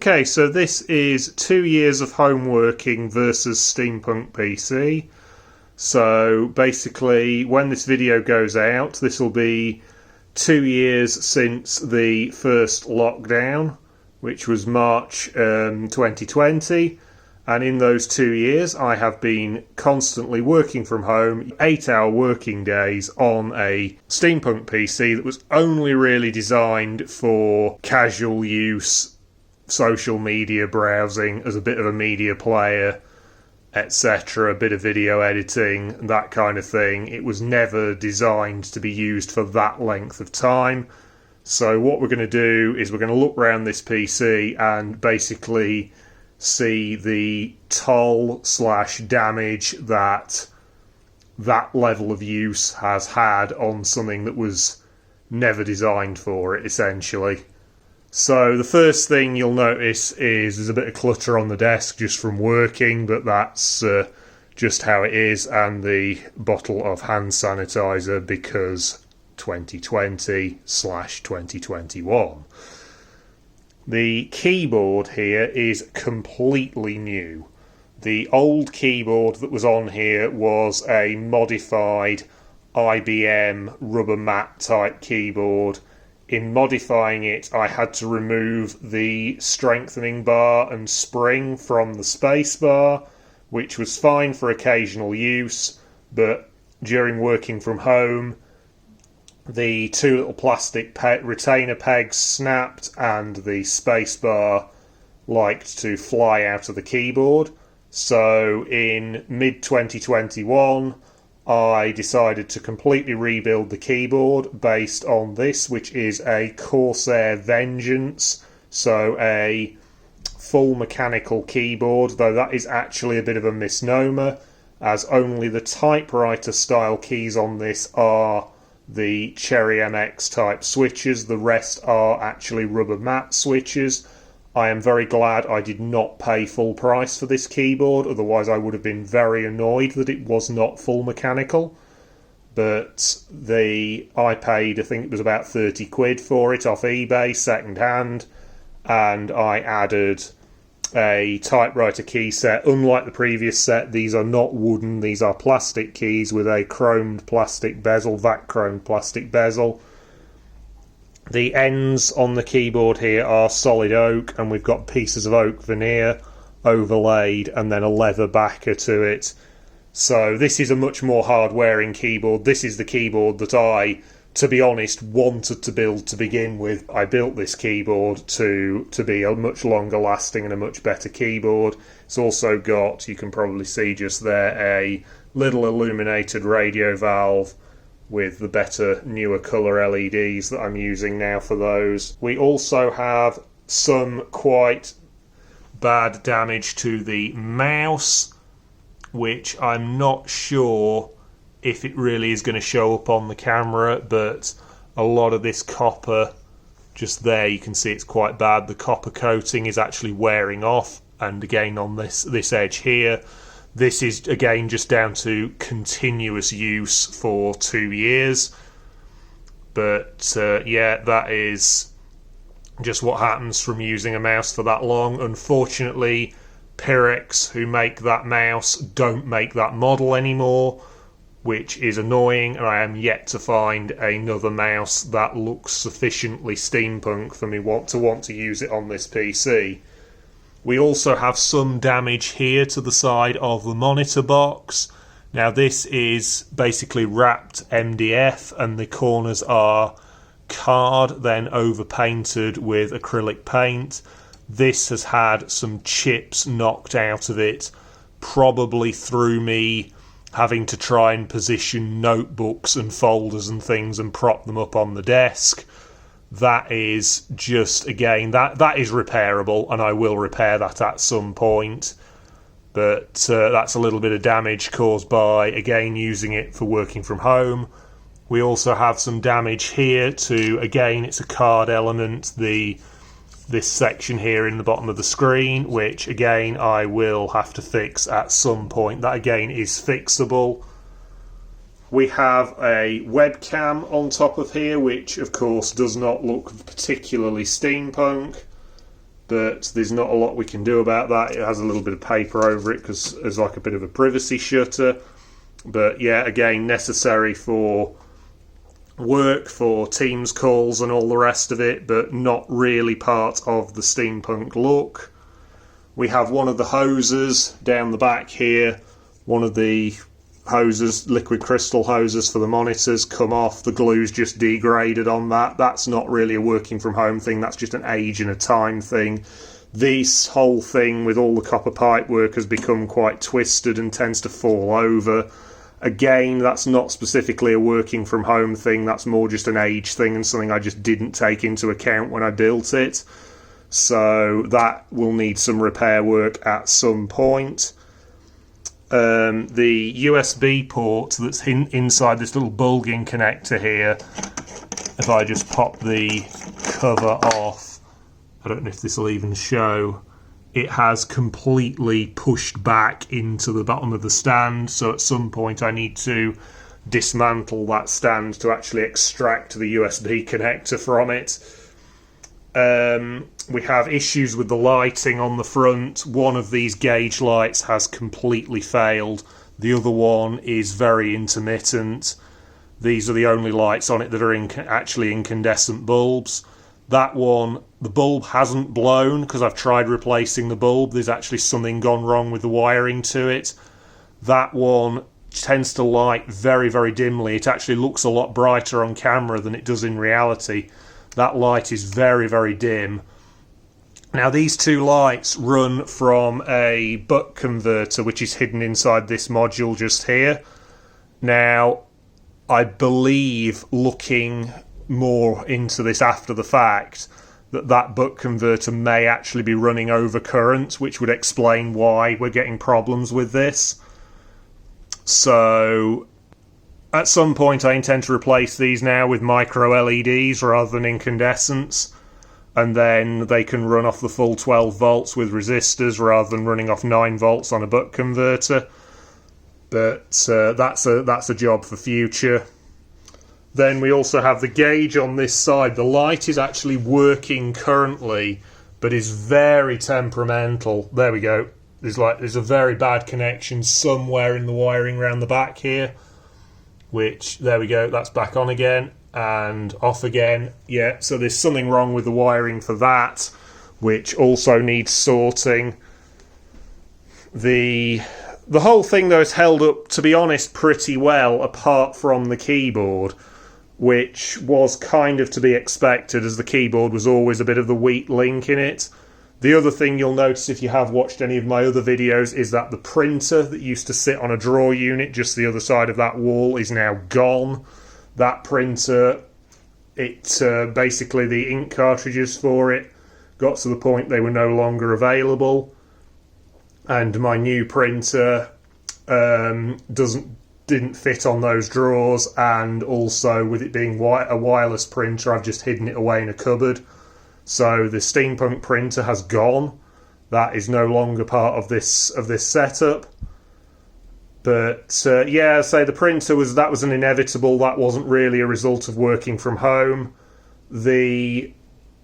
Okay, so this is 2 years of homeworking versus Steampunk PC. So basically, when this video goes out, this will be 2 years since the first lockdown, which was March 2020. And in those 2 years, I have been constantly working from home, 8-hour working days on a Steampunk PC that was only really designed for casual use, social media browsing, as a bit of a media player, etc., a bit of video editing, that kind of thing. It was never designed to be used for that length of time. So what we're going to do is we're going to look around this PC and basically see the toll/damage that level of use has had on something that was never designed for it, essentially. So the first thing you'll notice is there's a bit of clutter on the desk just from working, but that's just how it is, and the bottle of hand sanitizer because 2020/2021. The keyboard here is completely new. The old keyboard that was on here was a modified IBM rubber mat type keyboard. In modifying it, I had to remove the strengthening bar and spring from the space bar, which was fine for occasional use, but during working from home, the two little plastic retainer pegs snapped and the spacebar liked to fly out of the keyboard. So in mid-2021, I decided to completely rebuild the keyboard based on this, which is a Corsair Vengeance, so a full mechanical keyboard, though that is actually a bit of a misnomer, as only the typewriter style keys on this are the Cherry MX type switches. The rest are actually rubber mat switches. I am very glad I did not pay full price for this keyboard, otherwise I would have been very annoyed that it was not full mechanical. But I paid, I think it was about 30 quid for it off eBay, second hand, and I added a typewriter key set. Unlike the previous set, these are not wooden, these are plastic keys with a chromed plastic bezel, vac chromed plastic bezel. The ends on the keyboard here are solid oak, and we've got pieces of oak veneer overlaid and then a leather backer to it. So this is a much more hard wearing keyboard. This is the keyboard that I, to be honest, wanted to build to begin with. I built this keyboard to be a much longer lasting and a much better keyboard. It's also got, you can probably see just there, a little illuminated radio valve with the better, newer colour LEDs that I'm using now for those. We also have some quite bad damage to the mouse, which I'm not sure if it really is going to show up on the camera, but a lot of this copper, just there you can see it's quite bad. The copper coating is actually wearing off, and again on this edge here, this is again just down to continuous use for 2 years. But yeah, that is just what happens from using a mouse for that long. Unfortunately, Pyrex, who make that mouse, don't make that model anymore, which is annoying, and I am yet to find another mouse that looks sufficiently steampunk for me want to use it on this PC. We also have some damage here to the side of the monitor box. Now this is basically wrapped MDF, and the corners are card, then overpainted with acrylic paint. This has had some chips knocked out of it, probably through me having to try and position notebooks and folders and things and prop them up on the desk. That is just, again, that is repairable, and I will repair that at some point. But that's a little bit of damage caused by, again, using it for working from home. We also have some damage here to, again, it's a card element, this section here in the bottom of the screen, which again I will have to fix at some point. That again is fixable. We have a webcam on top of here, which of course does not look particularly steampunk, but there's not a lot we can do about that. It has a little bit of paper over it because there's like a bit of a privacy shutter. But yeah, again, necessary for work, for Teams calls and all the rest of it, but not really part of the steampunk look. We have one of the hoses down the back here. One of the hoses, liquid crystal hoses for the monitors, come off. The glue's just degraded on that. That's not really a working from home thing, that's just an age and a time thing. This whole thing with all the copper pipe work has become quite twisted and tends to fall over. Again, that's not specifically a working from home thing, that's more just an age thing and something I just didn't take into account when I built it. So that will need some repair work at some point. The USB port that's inside this little bulging connector here, if I just pop the cover off, I don't know if this will even show, it has completely pushed back into the bottom of the stand, so at some point I need to dismantle that stand to actually extract the USB connector from it. We have issues with the lighting on the front. One of these gauge lights has completely failed. The other one is very intermittent. These are the only lights on it that are actually incandescent bulbs. That one, the bulb hasn't blown because I've tried replacing the bulb. There's actually something gone wrong with the wiring to it. That one tends to light very, very dimly. It actually looks a lot brighter on camera than it does in reality. That light is very, very dim. Now these two lights run from a buck converter which is hidden inside this module just here. Now I believe, looking more into this after the fact, that buck converter may actually be running over current, which would explain why we're getting problems with this. So at some point I intend to replace these now with micro LEDs rather than incandescents, and then they can run off the full 12 volts with resistors rather than running off 9 volts on a buck converter. But that's a job for future. Then we also have the gauge on this side. The light is actually working currently, but is very temperamental. There we go. There's a very bad connection somewhere in the wiring around the back here, which, there we go, that's back on again and off again. Yeah, so there's something wrong with the wiring for that, which also needs sorting. The whole thing though is held up, to be honest, pretty well, apart from the keyboard, which was kind of to be expected, as the keyboard was always a bit of the weak link in it. The other thing you'll notice if you have watched any of my other videos is that the printer that used to sit on a drawer unit just the other side of that wall is now gone. That printer, basically the ink cartridges for it got to the point they were no longer available, and my new printer didn't fit on those drawers, and also with it being a wireless printer, I've just hidden it away in a cupboard. So the Steampunk printer has gone. That is no longer part of this setup. But yeah, say the printer was an inevitable. That wasn't really a result of working from home. The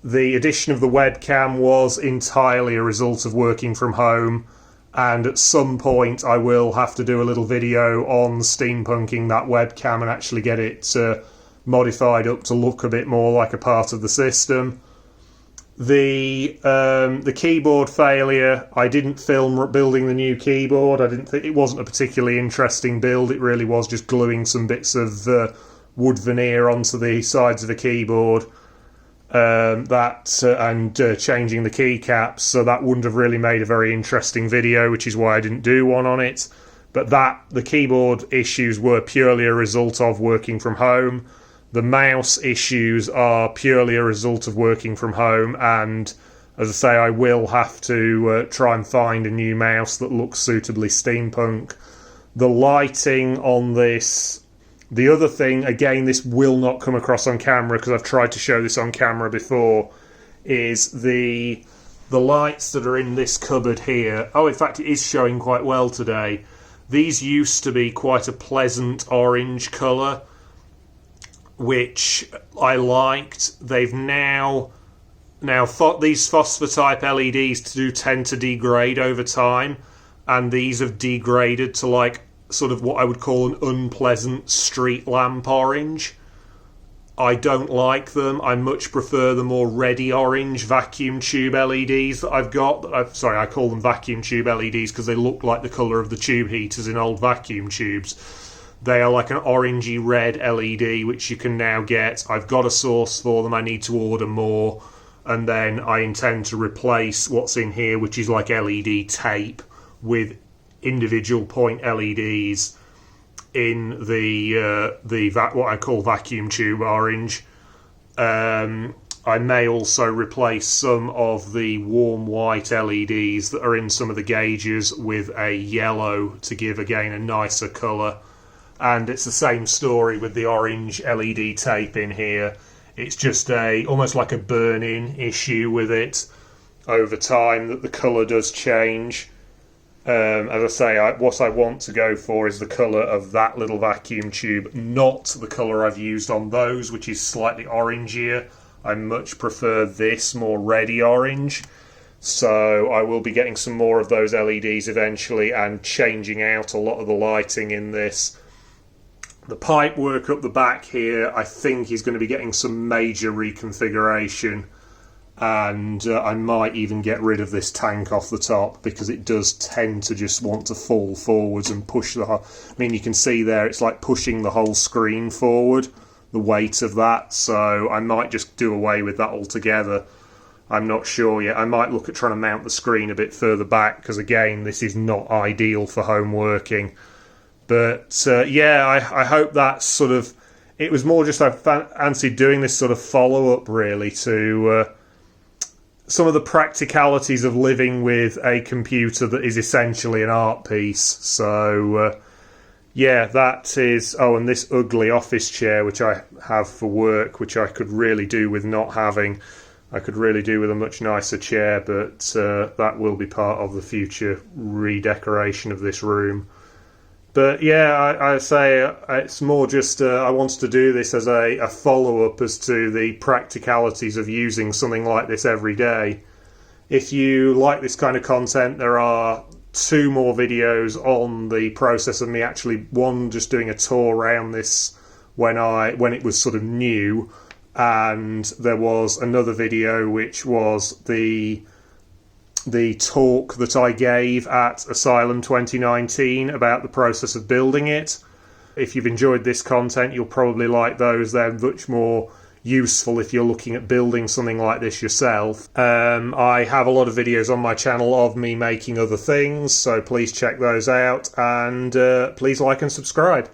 addition of the webcam was entirely a result of working from home. And at some point I will have to do a little video on steampunking that webcam and actually get it modified up to look a bit more like a part of the system. The keyboard failure, I didn't film building the new keyboard. I didn't think it wasn't a particularly interesting build. It really was just gluing some bits of wood veneer onto the sides of the keyboard. And changing the keycaps, so that wouldn't have really made a very interesting video, which is why I didn't do one on it. But the keyboard issues were purely a result of working from home. The mouse issues are purely a result of working from home, and as I say, I will have to try and find a new mouse that looks suitably steampunk. The lighting on this, the other thing, again, this will not come across on camera because I've tried to show this on camera before, is the lights that are in this cupboard here. Oh, in fact, it is showing quite well today. These used to be quite a pleasant orange colour, which I liked. They've now Now, these phosphor type LEDs do tend to degrade over time, and these have degraded to like sort of what I would call an unpleasant street lamp orange. I don't like them. I much prefer the more reddy orange vacuum tube LEDs that I've got. I call them vacuum tube LEDs because they look like the colour of the tube heaters in old vacuum tubes. They are like an orangey red LED, which you can now get. I've got a source for them. I need to order more. And then I intend to replace what's in here, which is like LED tape, with individual point LEDs in the what I call vacuum tube orange. I may also replace some of the warm white LEDs that are in some of the gauges with a yellow to give again a nicer colour. And it's the same story with the orange LED tape in here. It's just almost like a burn-in issue with it over time that the colour does change. As I say, what I want to go for is the colour of that little vacuum tube, not the colour I've used on those, which is slightly orangier. I much prefer this more reddy orange. So I will be getting some more of those LEDs eventually and changing out a lot of the lighting in this. The pipe work up the back here, I think, is going to be getting some major reconfiguration. And I might even get rid of this tank off the top because it does tend to just want to fall forwards and push the whole... I mean, you can see there it's like pushing the whole screen forward, the weight of that, so I might just do away with that altogether. I'm not sure yet. I might look at trying to mount the screen a bit further back because, again, this is not ideal for home working. But, yeah, I hope that's sort of... It was more just I fancied doing this sort of follow-up, really, to... some of the practicalities of living with a computer that is essentially an art piece. So, yeah, that is... Oh, and this ugly office chair, which I have for work, which I could really do with not having. I could really do with a much nicer chair, but that will be part of the future redecoration of this room. But, yeah, I say it's more just I wanted to do this as a follow-up as to the practicalities of using something like this every day. If you like this kind of content, there are 2 more videos on the process of me actually, one, just doing a tour around this when it was sort of new, and there was another video which was the talk that I gave at Asylum 2019 about the process of building it. If you've enjoyed this content, you'll probably like those. They're much more useful if you're looking at building something like this yourself. I have a lot of videos on my channel of me making other things, so please check those out, and please like and subscribe.